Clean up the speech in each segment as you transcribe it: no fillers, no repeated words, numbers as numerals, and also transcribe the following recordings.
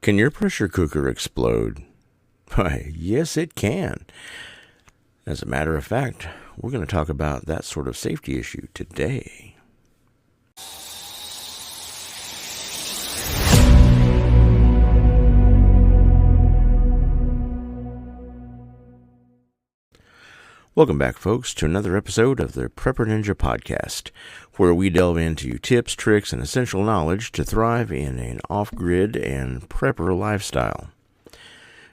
Can your pressure cooker explode? Why, yes, it can. As a matter of fact, we're going to talk about that sort of safety issue today. Welcome back, folks, to another episode of the Prepper Ninja Podcast, where we delve into tips, tricks, and essential knowledge to thrive in an off-grid and prepper lifestyle.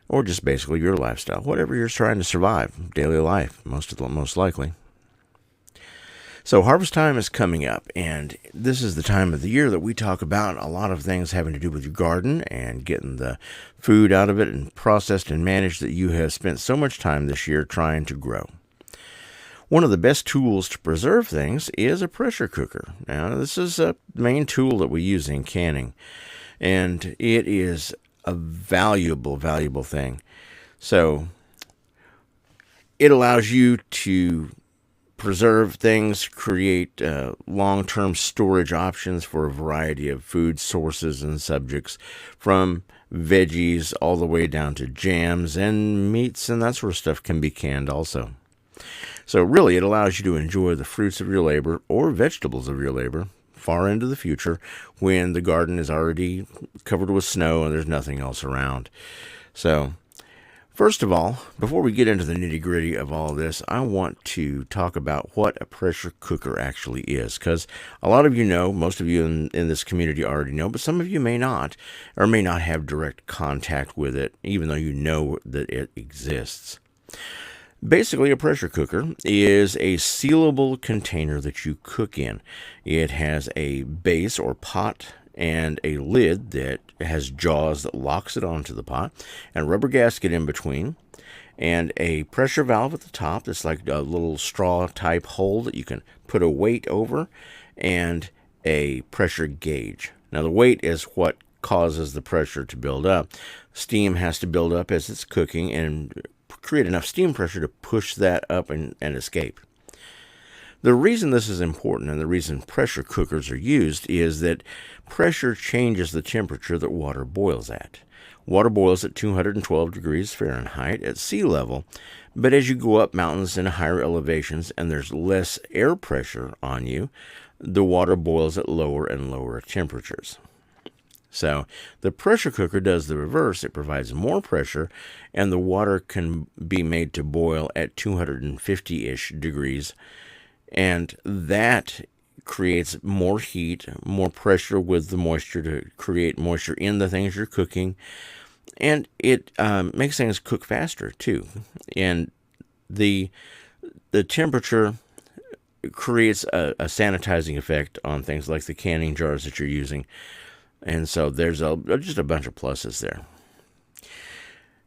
Or just basically your lifestyle, whatever you're trying to survive, daily life, most likely. So harvest time is coming up, and this is the time of the year that we talk about a lot of things having to do with your garden and getting the food out of it and processed and managed that you have spent so much time this year trying to grow. One of the best tools to preserve things is a pressure cooker. Now, this is a main tool that we use in canning, and it is a valuable thing. So, it allows you to preserve things, create long-term storage options for a variety of food sources and subjects, from veggies all the way down to jams and meats, and that sort of stuff can be canned also. So really, it allows you to enjoy the fruits of your labor or vegetables of your labor far into the future when the garden is already covered with snow and there's nothing else around. So, first of all, before we get into the nitty-gritty of all this, I want to talk about what a pressure cooker actually is, because a lot of you know, most of you in this community already know, but some of you may not, or may not have direct contact with it, even though you know that it exists. Basically, a pressure cooker is a sealable container that you cook in. It has a base or pot and a lid that has jaws that locks it onto the pot, and a rubber gasket in between, and a pressure valve at the top that's like a little straw type hole that you can put a weight over, and a pressure gauge. Now, the weight is what causes the pressure to build up. Steam has to build up as it's cooking and create enough steam pressure to push that up and escape. The reason this is important and the reason pressure cookers are used is that pressure changes the temperature that water boils at. Water boils at 212 degrees Fahrenheit at sea level, but as you go up mountains and higher elevations and there's less air pressure on you, the water boils at lower and lower temperatures. So the pressure cooker does the reverse. It provides more pressure, and the water can be made to boil at 250-ish degrees, and that creates more heat, more pressure with the moisture to create moisture in the things you're cooking, and it makes things cook faster too. And the temperature creates a sanitizing effect on things like the canning jars that you're using. And so there's just a bunch of pluses there.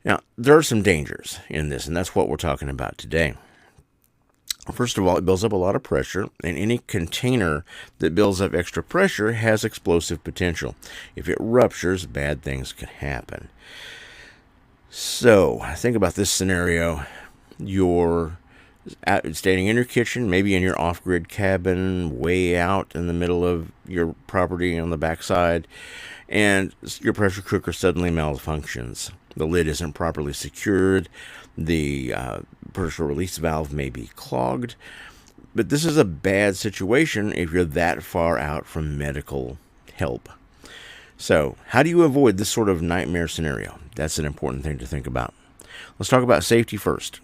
Now, there are some dangers in this, and that's what we're talking about today. First of all, it builds up a lot of pressure, and any container that builds up extra pressure has explosive potential. If it ruptures, bad things can happen. So, think about this scenario. You're standing in your kitchen, maybe in your off-grid cabin, way out in the middle of your property on the backside, and your pressure cooker suddenly malfunctions. The lid isn't properly secured, the pressure release valve may be clogged, but this is a bad situation if you're that far out from medical help. So, how do you avoid this sort of nightmare scenario? That's an important thing to think about. Let's talk about safety first.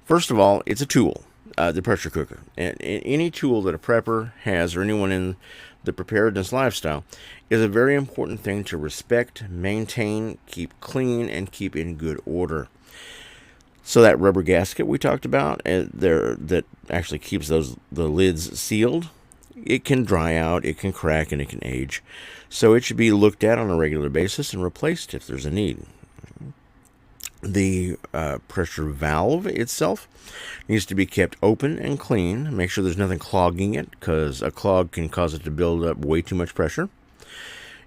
First of all, it's a tool, the pressure cooker. And any tool that a prepper has, or anyone in the preparedness lifestyle, is a very important thing to respect, maintain, keep clean, and keep in good order. So that rubber gasket we talked about, that actually keeps the lids sealed, it can dry out, it can crack, and it can age. So it should be looked at on a regular basis and replaced if there's a need. The pressure valve itself needs to be kept open and clean. Make sure there's nothing clogging it, because a clog can cause it to build up way too much pressure.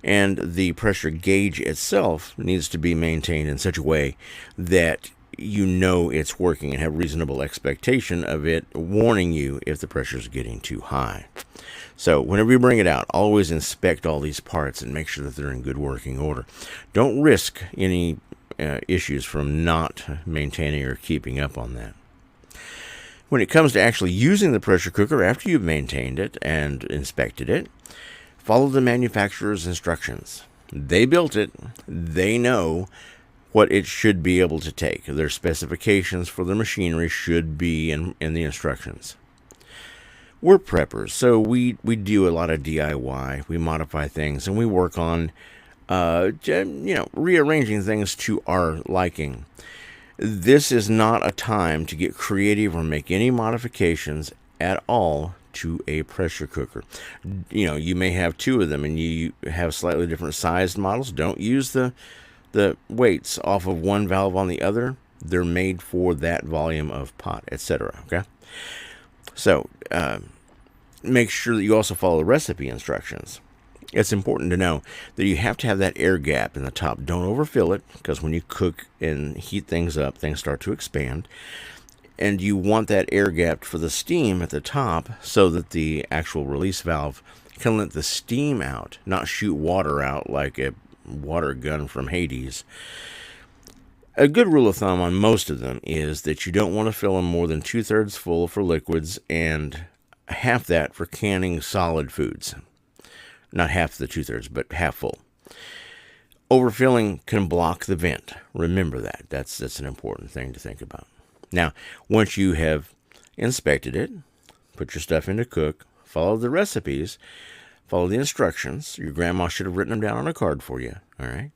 And the pressure gauge itself needs to be maintained in such a way that you know it's working and have reasonable expectation of it warning you if the pressure is getting too high. So whenever you bring it out, always inspect all these parts and make sure that they're in good working order. Don't risk any issues from not maintaining or keeping up on that. When it comes to actually using the pressure cooker after you've maintained it and inspected it, follow the manufacturer's instructions. They built it. They know what it should be able to take. Their specifications for the machinery should be in the instructions. We're preppers, so we do a lot of DIY. We modify things, and we work on rearranging things to our liking. This is not a time to get creative or make any modifications at all to a pressure cooker. You may have two of them and you have slightly different sized models. Don't use the weights off of one valve on the other. They're made for that volume of pot, etc. Okay? So, make sure that you also follow the recipe instructions. It's important to know that you have to have that air gap in the top. Don't overfill it, because when you cook and heat things up, things start to expand. And you want that air gap for the steam at the top so that the actual release valve can let the steam out, not shoot water out like a water gun from Hades. A good rule of thumb on most of them is that you don't want to fill them more than 2/3 full for liquids and half that for canning solid foods. Not half the 2/3, but half full. Overfilling can block the vent. Remember that. That's an important thing to think about. Now, once you have inspected it, put your stuff in to cook, follow the recipes, follow the instructions. Your grandma should have written them down on a card for you, all right?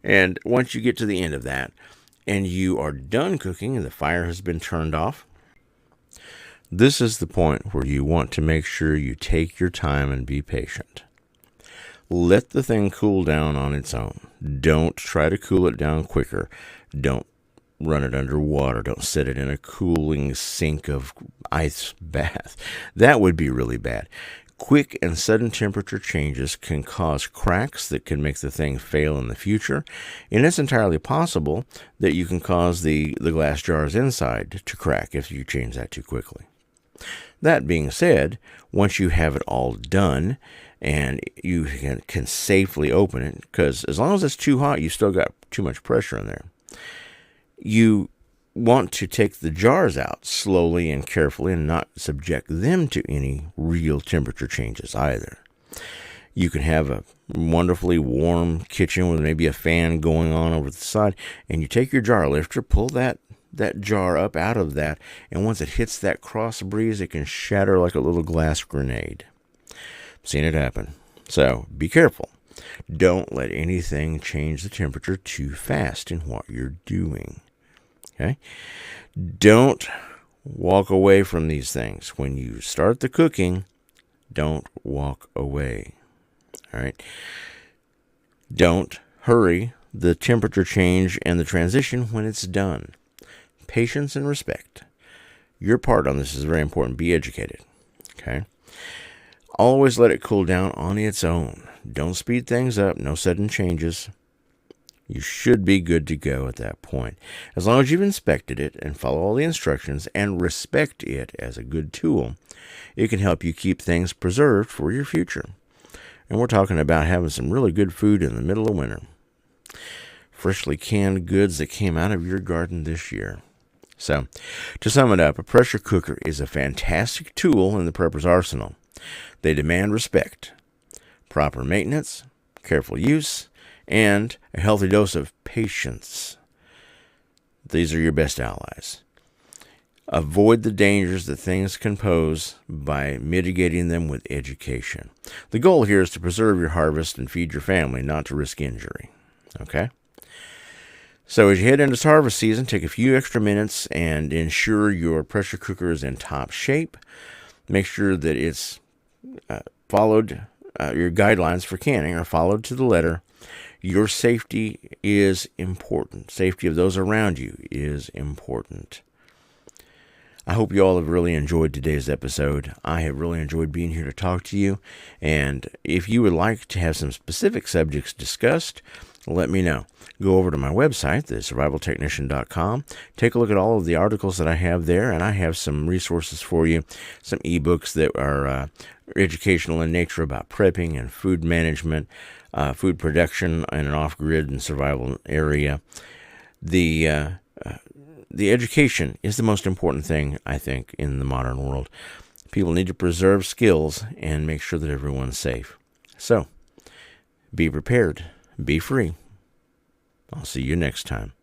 And once you get to the end of that, and you are done cooking and the fire has been turned off, this is the point where you want to make sure you take your time and be patient. Let the thing cool down on its own. Don't try to cool it down quicker. Don't run it under water. Don't set it in a cooling sink of ice bath. That would be really bad. Quick and sudden temperature changes can cause cracks that can make the thing fail in the future, and it's entirely possible that you can cause the glass jars inside to crack if you change that too quickly. That being said, once you have it all done and you can safely open it, because as long as it's too hot, you still got too much pressure in there. You want to take the jars out slowly and carefully and not subject them to any real temperature changes either. You can have a wonderfully warm kitchen with maybe a fan going on over the side, and you take your jar lifter, pull that jar up out of that, and once it hits that cross breeze, it can shatter like a little glass grenade. I've seen it happen. So be careful. Don't let anything change the temperature too fast in what you're doing. Okay? Don't walk away from these things. When you start the cooking, don't walk away. All right? Don't hurry the temperature change and the transition when it's done. Patience and respect. Your part on this is very important. Be educated. Okay? Always let it cool down on its own. Don't speed things up. No sudden changes. You should be good to go at that point. As long as you've inspected it and follow all the instructions and respect it as a good tool, it can help you keep things preserved for your future. And we're talking about having some really good food in the middle of winter. Freshly canned goods that came out of your garden this year. So, to sum it up, a pressure cooker is a fantastic tool in the prepper's arsenal. They demand respect, proper maintenance, careful use, and a healthy dose of patience. These are your best allies. Avoid the dangers that things can pose by mitigating them with education. The goal here is to preserve your harvest and feed your family, not to risk injury. Okay? So as you head into harvest season, take a few extra minutes and ensure your pressure cooker is in top shape. Make sure that it's followed, your guidelines for canning are followed to the letter. Your safety is important. Safety of those around you is important. I hope you all have really enjoyed today's episode. I have really enjoyed being here to talk to you. And if you would like to have some specific subjects discussed, let me know. Go over to my website, thesurvivaltechnician.com. Take a look at all of the articles that I have there, and I have some resources for you, some ebooks that are educational in nature about prepping and food management, food production in an off-grid and survival area. The education is the most important thing, I think, in the modern world. People need to preserve skills and make sure that everyone's safe. So, be prepared. Be free. I'll see you next time.